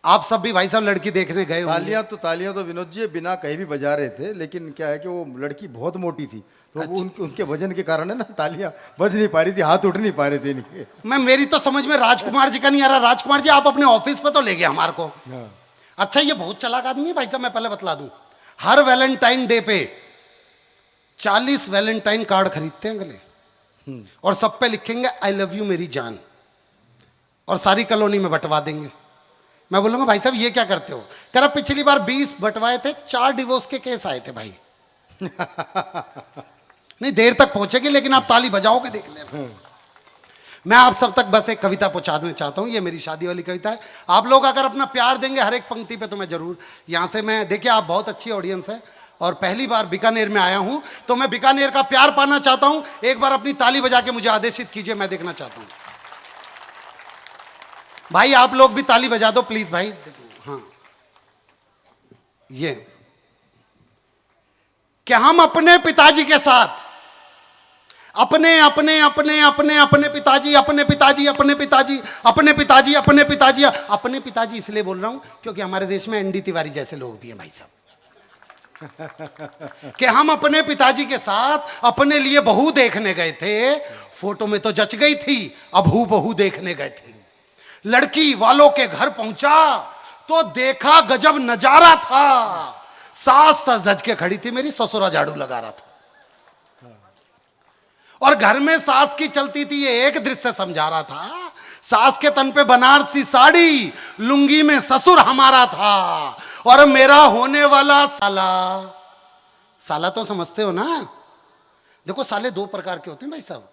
आप सब भी भाई साहब लड़की देखने गए होंगे। तालियां तो विनोद जी बिना कहीं भी बजा रहे थे, लेकिन क्या है कि वो लड़की बहुत मोटी थी, तो वो उनके वजन के कारण है ना, तालियां बज नहीं पा रही थी, हाथ उठ नहीं पा रहे थे इनके। मैं मेरी तो समझ में राजकुमार जी का नहीं आ रहा। राजकुमार जी आप अपने ऑफिस पे तो ले गए हमारे को। हाँ। अच्छा ये बहुत चालाक आदमी है भाई साहब, मैं पहले बतला दूं। हर वैलेंटाइन डे पे 40 वैलेंटाइन कार्ड खरीदते हैं गले, और सब पे लिखेंगे आई लव यू मेरी जान, और सारी कॉलोनी में बंटवा देंगे। मैं बोलूंगा भाई साहब ये क्या करते हो? कह रहा पिछली बार 20 बंटवाए थे, 4 डिवोर्स के केस आए थे भाई। नहीं देर तक पहुंचेगी, लेकिन आप ताली बजाओगे देख लेना। मैं आप सब तक बस एक कविता पहुंचाना चाहता हूं, ये मेरी शादी वाली कविता है। आप लोग अगर अपना प्यार देंगे हर एक पंक्ति पे तो मैं जरूर यहां से, मैं देखिए आप बहुत अच्छी ऑडियंस है और पहली बार बीकानेर में आया हूं, तो मैं बीकानेर का प्यार पाना चाहता हूं। एक बार अपनी ताली बजा के मुझे आदेशित कीजिए, मैं देखना चाहता हूं। भाई आप लोग भी ताली बजा दो प्लीज भाई। हाँ ये कि हम अपने पिताजी के साथ अपने अपने अपने अपने अपने पिताजी अपने पिताजी अपने पिताजी अपने पिताजी अपने पिताजी अपने पिताजी इसलिए बोल रहा हूं क्योंकि हमारे देश में एनडी तिवारी जैसे लोग भी हैं भाई साहब। कि हम अपने पिताजी के साथ अपने लिए बहू देखने गए थे, फोटो में तो जच गई थी, अब हू बहू देखने गए थे। लड़की वालों के घर पहुंचा तो देखा गजब नजारा था, सास सज धज के खड़ी थी मेरी, ससुरा झाड़ू लगा रहा था, और घर में सास की चलती थी ये एक दृश्य समझा रहा था। सास के तन पे बनारसी साड़ी, लुंगी में ससुर हमारा था, और मेरा होने वाला साला। साला तो समझते हो ना? देखो साले दो प्रकार के होते हैं भाई साहब।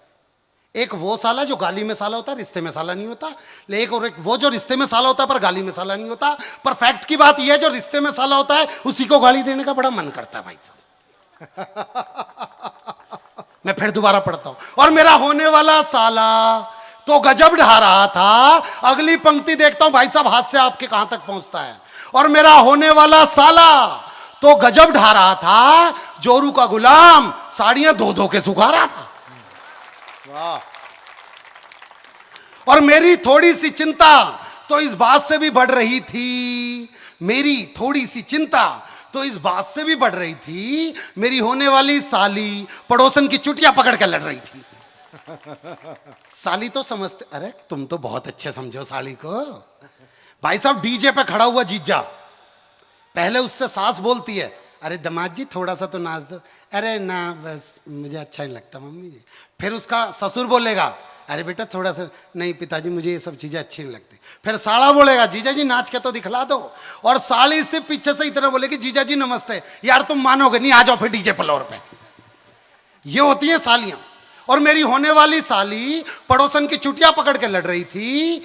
एक वो साला जो गाली में साला होता है, रिश्ते में साला नहीं होता। एक और एक वो जो रिश्ते में साला होता है पर गाली में साला नहीं होता। पर फैक्ट की बात यह है जो रिश्ते में साला होता है उसी को गाली देने का बड़ा मन करता है भाई साहब। मैं फिर दोबारा पढ़ता हूं, और मेरा होने वाला साला तो गजब ढा रहा था। अगली पंक्ति देखता हूं भाई साहब हाथ से आपके कहां तक पहुंचता है। और मेरा होने वाला साला तो गजब ढा रहा था, जोरू का गुलाम साड़ियां धो धो के सुखा रहा था। वाह। और मेरी थोड़ी सी चिंता तो इस बात से भी बढ़ रही थी, मेरी थोड़ी सी चिंता तो इस बात से भी बढ़ रही थी, मेरी होने वाली साली पड़ोसन की चुटिया पकड़ के लड़ रही थी। साली तो समझते, अरे तुम तो बहुत अच्छे समझो साली को। भाई साहब डीजे पे खड़ा हुआ जीजा, पहले उससे सास बोलती है अरे दामाद जी थोड़ा सा तो नाच दो, अरे ना बस मुझे अच्छा नहीं लगता मम्मी जी। फिर उसका ससुर बोलेगा अरे बेटा थोड़ा सा, नहीं पिताजी मुझे ये सब चीजें अच्छी नहीं लगती। फिर साला बोलेगा जीजा जी नाच के तो दिखला दो, और साली से पीछे से इतना बोलेगी जीजा जी नमस्ते, यार तुम मानोगे नहीं, आ जाओ फिर डीजे फ्लोर पे। ये होती है सालियां। और मेरी होने वाली साली पड़ोसन की चुटिया पकड़ के लड़ रही थी।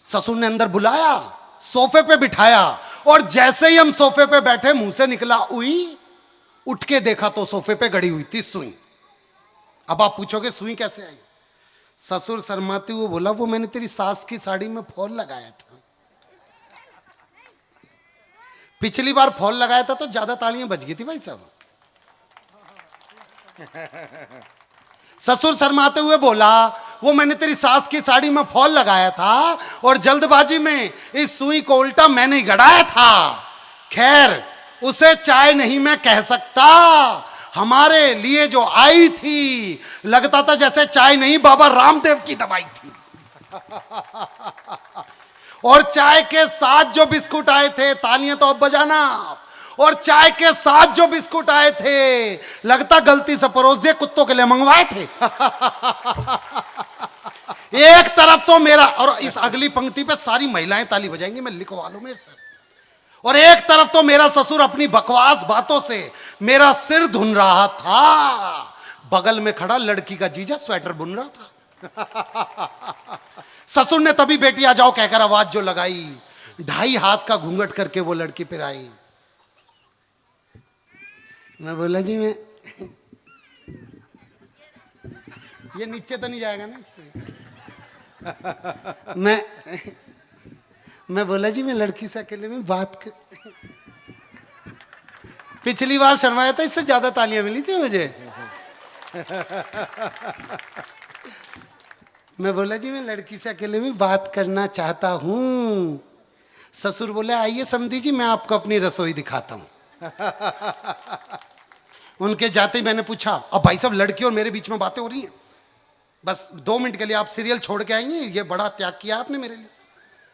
ससुर ने अंदर बुलाया, सोफे पे बिठाया, और जैसे ही हम सोफे पे बैठे मुंह से निकला उई, उठ के देखा तो सोफे पे गड़ी हुई थी सुई। अब आप पूछोगे सुई कैसे आई? ससुर शर्माते हुए बोला वो मैंने तेरी सास की साड़ी में फॉल लगाया था। पिछली बार फॉल लगाया था तो ज्यादा तालियां बज गई थी भाई साहब। ससुर शर्माते हुए बोला वो मैंने तेरी सास की साड़ी में फॉल लगाया था, और जल्दबाजी में इस सुई को उल्टा मैंने ही गड़ाया था। खैर उसे चाय नहीं मैं कह सकता, हमारे लिए जो आई थी लगता था जैसे चाय नहीं बाबा रामदेव की दवाई थी। और चाय के साथ जो बिस्कुट आए थे, तालियां तो अब बजाना, और चाय के साथ जो बिस्कुट आए थे लगता गलती से परोस दिए, कुत्तों के लिए मंगवाए थे। एक तरफ तो मेरा, और इस अगली पंक्ति पे सारी महिलाएं ताली बजाएंगी, मैं लिखवा लो मेरे से। और एक तरफ तो मेरा ससुर अपनी बकवास बातों से मेरा सिर धुन रहा था, बगल में खड़ा लड़की का जीजा स्वेटर बुन रहा था। ससुर ने तभी बेटी आ जाओ कहकर आवाज जो लगाई, 2.5 हाथ का घूंघट करके वो लड़की पर आई। मैं बोला जी मैं ये नीचे तो नहीं जाएगा ना इससे। मैं बोला जी मैं लड़की से अकेले में बात कर। पिछली बार शर्माया था, इससे ज्यादा तालियां मिली थी मुझे। मैं बोला जी मैं लड़की से अकेले में बात करना चाहता हूं, ससुर बोले आइए समधी जी मैं आपको अपनी रसोई दिखाता हूं। उनके जाते ही मैंने पूछा, अब भाई साहब लड़की और मेरे बीच में बातें हो रही हैं, बस 2 मिनट के लिए आप सीरियल छोड़ के आएंगे, ये बड़ा त्याग किया आपने मेरे लिए।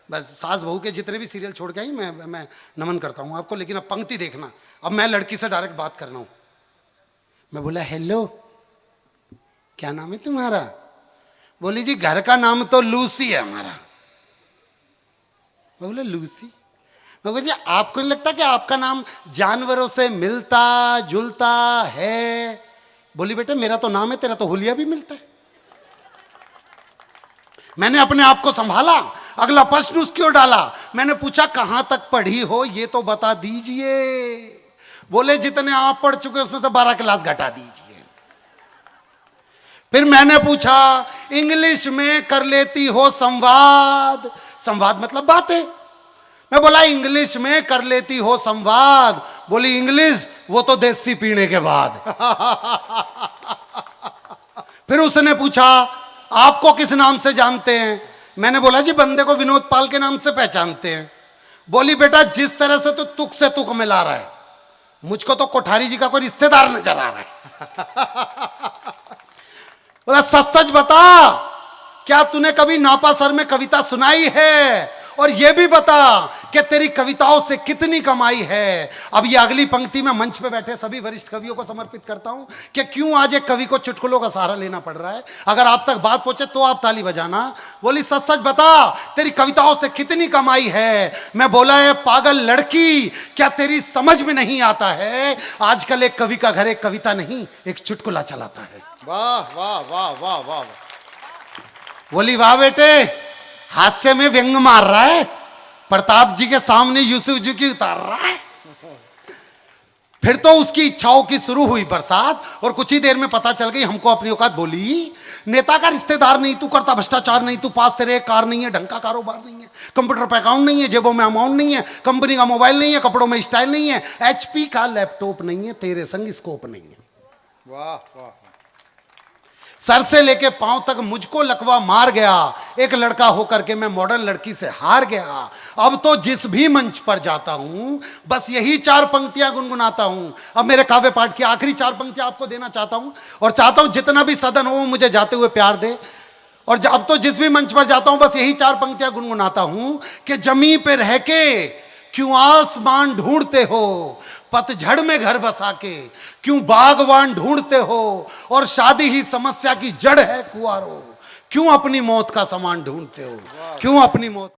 बस सास बहू के जितने भी सीरियल छोड़ के आई मैं नमन करता हूँ आपको, लेकिन अब पंक्ति देखना, अब मैं लड़की से डायरेक्ट बात करना हूँ। मैं बोला हेलो क्या नाम है तुम्हारा? बोली जी घर का नाम तो लूसी है हमारा। मैं बोला लूसी? मैं बोला जी आपको नहीं लगता कि आपका नाम जानवरों से मिलता जुलता है? बोली बेटे मेरा तो नाम है, तेरा तो हुलिया भी मिलता है। मैंने अपने आप को संभाला, अगला प्रश्न उसकी ओर डाला। मैंने पूछा कहां तक पढ़ी हो ये तो बता दीजिए। बोले जितने आप पढ़ चुके उसमें से 12 क्लास घटा दीजिए। फिर मैंने पूछा इंग्लिश में कर लेती हो संवाद? संवाद मतलब बातें। मैं बोला इंग्लिश में कर लेती हो संवाद? बोली इंग्लिश वो तो देसी पीने के बाद। फिर उसने पूछा आपको किस नाम से जानते हैं? मैंने बोला जी बंदे को विनोद पाल के नाम से पहचानते हैं। बोली बेटा जिस तरह से तो तुक से तुक मिला रहा है, मुझको तो कोठारी जी का कोई रिश्तेदार नजर आ रहा है। बोला सच सच बता, क्या तूने कभी नापा सर में कविता सुनाई है? और ये भी बता कि तेरी कविताओं से कितनी कमाई है। अब ये अगली पंक्ति में मंच पे बैठे सभी वरिष्ठ कवियों को समर्पित करता हूं कि क्यों आज एक कवि को चुटकुलों का सहारा लेना पड़ रहा है। अगर आप तक बात पहुंचे तो आप ताली बजाना। बोली सच सच बता तेरी कविताओं से कितनी कमाई है? मैं बोला है पागल लड़की, क्या तेरी समझ में नहीं आता है आजकल एक कवि का घर एक कविता नहीं एक चुटकुला चलाता है। वाह वाह वाह वाह वाह। बोली वाह बेटे, हास्य में व्यंग मार रहा है, प्रताप जी के सामने यूसुफ जी की उतार रहा है। फिर तो उसकी इच्छाओं की शुरू हुई बरसात और कुछ ही देर में पता चल गई हमको अपनी औकात। बोली नेता का रिश्तेदार नहीं, तू करता भ्रष्टाचार नहीं, तू पास तेरे कार नहीं है, ढंग का कारोबार नहीं है, कंप्यूटर पे अकाउंट नहीं है, जेबों में अमाउंट नहीं है, कंपनी का मोबाइल नहीं है, कपड़ों में स्टाइल नहीं है, HP का लैपटॉप नहीं है, तेरे संग स्कोप नहीं है। वाह वाह। सर से लेके पांव तक मुझको लकवा मार गया। एक लड़का होकर के मैं मॉडर्न लड़की से हार गया। अब तो जिस भी मंच पर जाता हूं बस यही 4 पंक्तियां गुनगुनाता हूं। अब मेरे काव्य पाठ की आखिरी 4 पंक्तियां आपको देना चाहता हूं और चाहता हूं जितना भी सदन हो मुझे जाते हुए प्यार दे। और अब तो जिस भी मंच पर जाता हूं बस यही 4 पंक्तियां गुनगुनाता हूं कि जमी पे रह के क्यों आसमान ढूंढते हो, पतझड़ में घर बसा के क्यों बागवान ढूंढते हो, और शादी ही समस्या की जड़ है कुंवारों, क्यों अपनी मौत का सामान ढूंढते हो, क्यों अपनी मौत